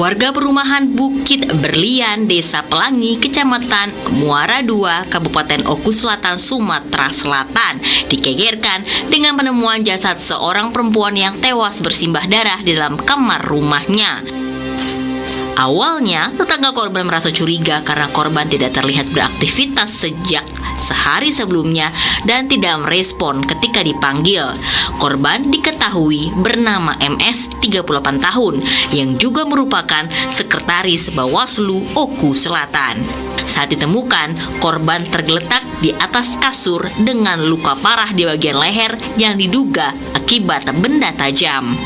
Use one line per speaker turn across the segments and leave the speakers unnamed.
Warga perumahan Bukit Berlian, Desa Pelangi, Kecamatan Muara II, Kabupaten Oku Selatan, Sumatera Selatan, digegerkan dengan penemuan jasad seorang perempuan yang tewas bersimbah darah di dalam kamar rumahnya. Awalnya, tetangga korban merasa curiga karena korban tidak terlihat beraktivitas sejak sehari sebelumnya dan tidak merespon ketika dipanggil. Korban diketahui bernama MS, 38 tahun, yang juga merupakan sekretaris Bawaslu Oku Selatan. Saat ditemukan, korban tergeletak di atas kasur dengan luka parah di bagian leher yang diduga akibat benda tajam.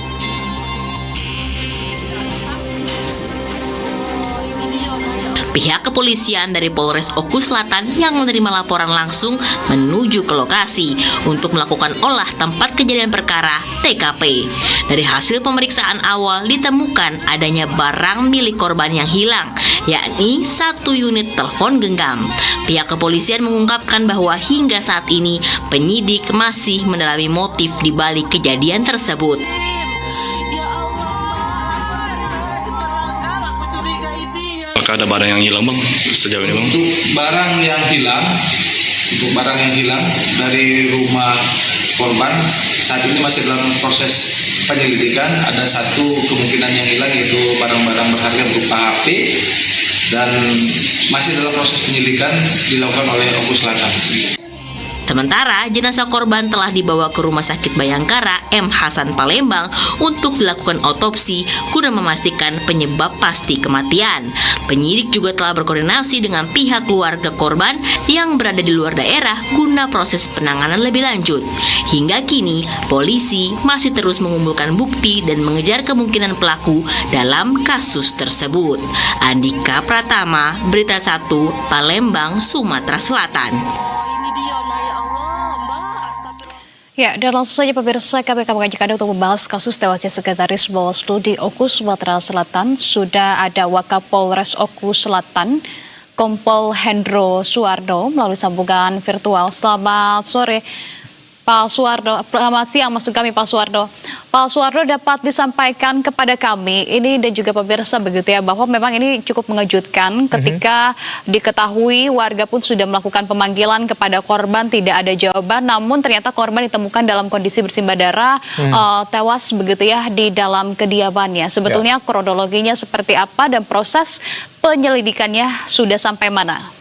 Pihak kepolisian dari Polres Oku Selatan yang menerima laporan langsung menuju ke lokasi untuk melakukan olah tempat kejadian perkara (TKP). Dari hasil pemeriksaan awal ditemukan adanya barang milik korban yang hilang, yakni 1 unit telepon genggam. Pihak kepolisian mengungkapkan bahwa hingga saat ini penyidik masih mendalami motif di balik kejadian tersebut.
Apakah ada barang yang hilang, Bang, sejauh ini, Bang?
Untuk barang yang hilang dari rumah korban saat ini masih dalam proses penyelidikan. Ada satu kemungkinan yang hilang, yaitu barang-barang berharga berupa HP, dan masih dalam proses penyelidikan dilakukan oleh Oku Selatan.
Sementara jenazah korban telah dibawa ke Rumah Sakit Bayangkara M. Hasan Palembang untuk dilakukan otopsi guna memastikan penyebab pasti kematian. Penyidik juga telah berkoordinasi dengan pihak keluarga korban yang berada di luar daerah guna proses penanganan lebih lanjut. Hingga kini, polisi masih terus mengumpulkan bukti dan mengejar kemungkinan pelaku dalam kasus tersebut. Andika Pratama, Berita 1, Palembang, Sumatera Selatan.
Ya, dan langsung saja pemirsa, kami akan mengajak Anda untuk membahas kasus tewasnya Sekretaris Bawaslu di Oku, Sumatera Selatan. Sudah ada Wakapolres Oku Selatan, Kompol Hendro Suwardo, melalui sambungan virtual. Selamat sore, Pak Suwardo. Selamat siang, maksud kami Pak Suwardo. Pak Suwardo, dapat disampaikan kepada kami ini dan juga pemirsa begitu ya, bahwa memang ini cukup mengejutkan ketika diketahui warga pun sudah melakukan pemanggilan kepada korban, tidak ada jawaban, namun ternyata korban ditemukan dalam kondisi bersimbah darah, tewas begitu ya di dalam kediamannya. Sebetulnya kronologinya seperti apa dan proses penyelidikannya sudah sampai mana?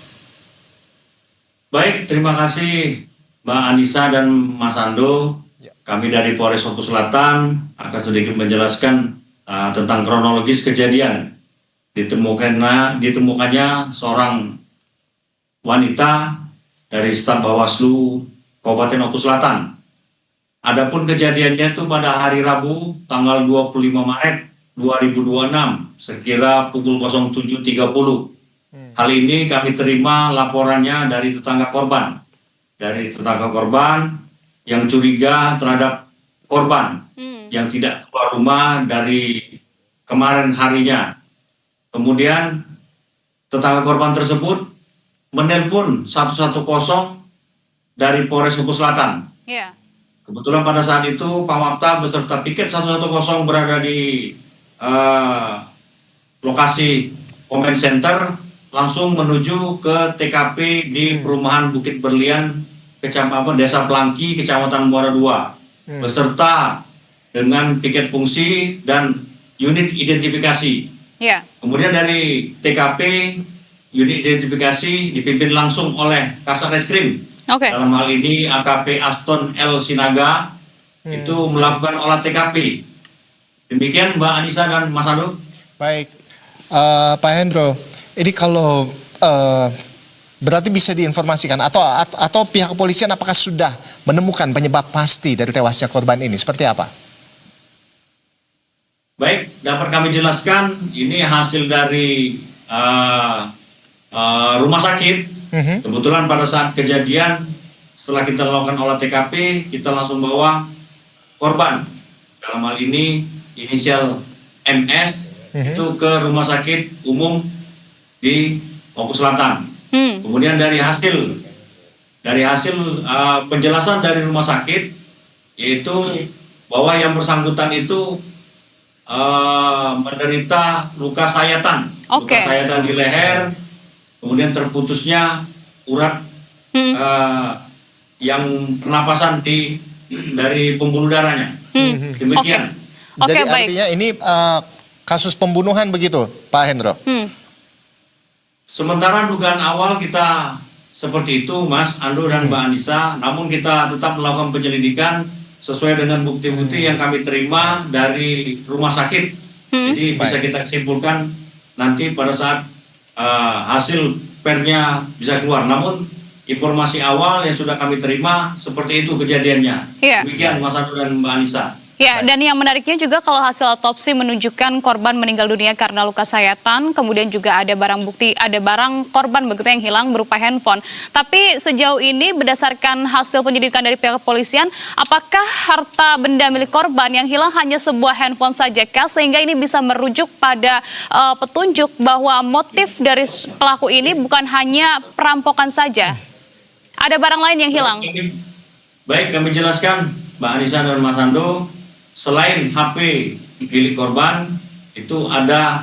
Baik, terima kasih Mbak Anissa dan Mas Ando. Kami dari Polres Oku Selatan akan sedikit menjelaskan tentang kronologis kejadian. Ditemukannya seorang wanita dari staf Bawaslu Kabupaten Oku Selatan. Adapun kejadiannya itu pada hari Rabu tanggal 25 Maret 2026 sekira pukul 07.30. Hal ini kami terima laporannya dari tetangga korban. Yang curiga terhadap korban yang tidak keluar rumah dari kemarin harinya. Kemudian tetangga korban tersebut menelpon 110 dari Polres Oku Selatan. Kebetulan pada saat itu Pamapta beserta piket 110 berada di lokasi Comment Center, langsung menuju ke TKP di perumahan Bukit Berlian, Kecamatan Desa Pelangi, Kecamatan Muara II, beserta dengan piket fungsi dan unit identifikasi. Kemudian dari TKP, unit identifikasi dipimpin langsung oleh Kasat Reskrim. Dalam hal ini AKP Aston L. Sinaga itu melakukan olah TKP. Demikian Mbak Anissa dan Mas Ando.
Baik, Pak Hendro, ini kalau berarti bisa diinformasikan atau pihak kepolisian apakah sudah menemukan penyebab pasti dari tewasnya korban ini? Seperti apa?
Baik, dapat kami jelaskan, ini hasil dari rumah sakit. Kebetulan pada saat kejadian, setelah kita lakukan olah TKP, kita langsung bawa korban. Dalam hal ini, inisial MS, itu ke rumah sakit umum di Oku Selatan. Kemudian dari hasil penjelasan dari rumah sakit, yaitu bahwa yang bersangkutan itu menderita luka sayatan,
Oke.
luka sayatan di leher, kemudian terputusnya urat yang pernapasan dari pembuluh darahnya. Demikian.
Oke,
Jadi
baik.
artinya ini kasus pembunuhan begitu, Pak Hendro?
Sementara dugaan awal kita seperti itu, Mas Ando dan Mbak Anissa, namun kita tetap melakukan penyelidikan sesuai dengan bukti-bukti yang kami terima dari rumah sakit. Jadi bisa kita simpulkan nanti pada saat hasil pernya bisa keluar. Namun informasi awal yang sudah kami terima seperti itu kejadiannya.
Iya.
Demikian Mas Ando dan Mbak Anissa.
Ya, dan yang menariknya juga kalau hasil otopsi menunjukkan korban meninggal dunia karena luka sayatan, kemudian juga ada barang bukti, ada barang korban begitu yang hilang berupa handphone. Tapi sejauh ini berdasarkan hasil penyelidikan dari pihak kepolisian, apakah harta benda milik korban yang hilang hanya sebuah handphone saja kah, sehingga ini bisa merujuk pada petunjuk bahwa motif dari pelaku ini bukan hanya perampokan saja? Ada barang lain yang hilang?
Baik, kami jelaskan Mbak Anissa dan Mas Ando. Selain HP milik korban, itu ada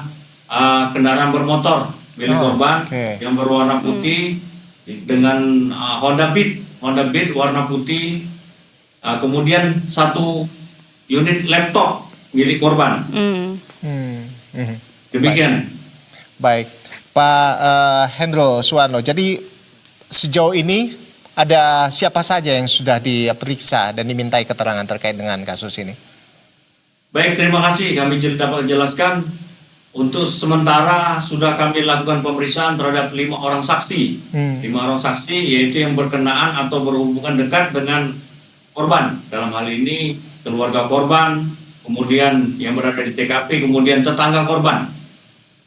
kendaraan bermotor milik korban yang berwarna putih dengan Honda Beat warna putih. Kemudian 1 unit laptop milik korban. Demikian.
Baik, Pak Hendro Suwarno. Jadi sejauh ini ada siapa saja yang sudah diperiksa dan dimintai keterangan terkait dengan kasus ini?
Baik, terima kasih. Kami dapat jelaskan untuk sementara sudah kami lakukan pemeriksaan terhadap 5 orang saksi. 5 orang saksi yaitu yang berkenaan atau berhubungan dekat dengan korban. Dalam hal ini keluarga korban, kemudian yang berada di TKP, kemudian tetangga korban.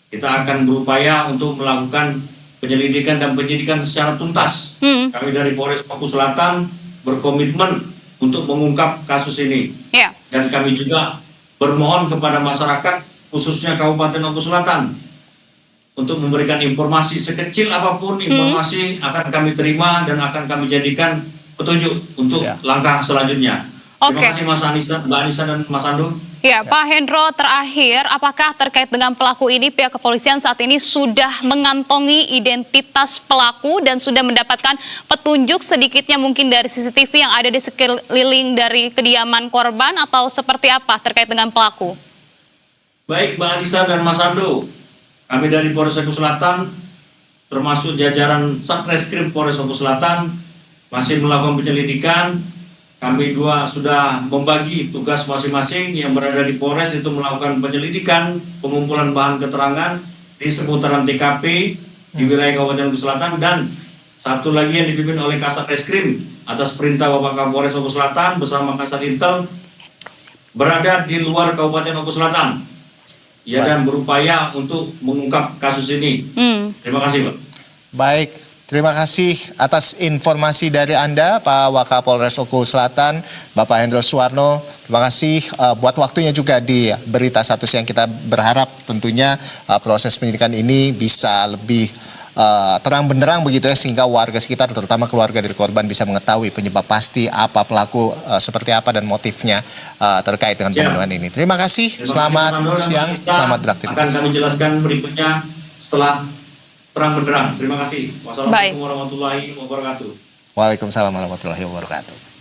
Kita akan berupaya untuk melakukan penyelidikan dan penyidikan secara tuntas. Kami dari Polres Oku Selatan berkomitmen untuk mengungkap kasus ini.
Ya.
Dan kami juga bermohon kepada masyarakat, khususnya Kabupaten Oku Selatan, untuk memberikan informasi sekecil apapun, informasi akan kami terima dan akan kami jadikan petunjuk untuk langkah selanjutnya. Terima kasih Mas Anissa, Mbak Anissa dan Mas Ando.
Ya, Pak Hendro, terakhir, apakah terkait dengan pelaku ini pihak kepolisian saat ini sudah mengantongi identitas pelaku dan sudah mendapatkan petunjuk sedikitnya mungkin dari CCTV yang ada di sekeliling dari kediaman korban atau seperti apa terkait dengan pelaku?
Baik Mbak Anissa dan Mas Ando, kami dari Polres Oku Selatan, termasuk jajaran Satreskrim Polres Oku Selatan, masih melakukan penyelidikan. Kami sudah membagi tugas masing-masing yang berada di Polres itu melakukan penyelidikan, pengumpulan bahan keterangan di seputaran TKP di wilayah Kabupaten Oku Selatan, dan satu lagi yang dipimpin oleh Kasat Reskrim atas perintah Bapak Kapolres Oku Selatan bersama Kasat Intel berada di luar Kabupaten Oku Selatan. Ya, dan berupaya untuk mengungkap kasus ini. Terima kasih, Pak.
Baik. Terima kasih atas informasi dari Anda, Pak Wakapolres Oku Selatan, Bapak Hendro Suwarno. Terima kasih buat waktunya juga di Berita Satu Siang. Kita berharap tentunya proses penyidikan ini bisa lebih terang benderang begitu ya, sehingga warga sekitar terutama keluarga dari korban bisa mengetahui penyebab pasti apa pelaku seperti apa dan motifnya terkait dengan pembunuhan ini. Terima kasih, selamat siang, selamat beraktivitas.
Akan kami jelaskan berikutnya setelah terang benderang. Terima kasih. Wassalamualaikum warahmatullahi wabarakatuh.
Waalaikumsalam warahmatullahi wabarakatuh.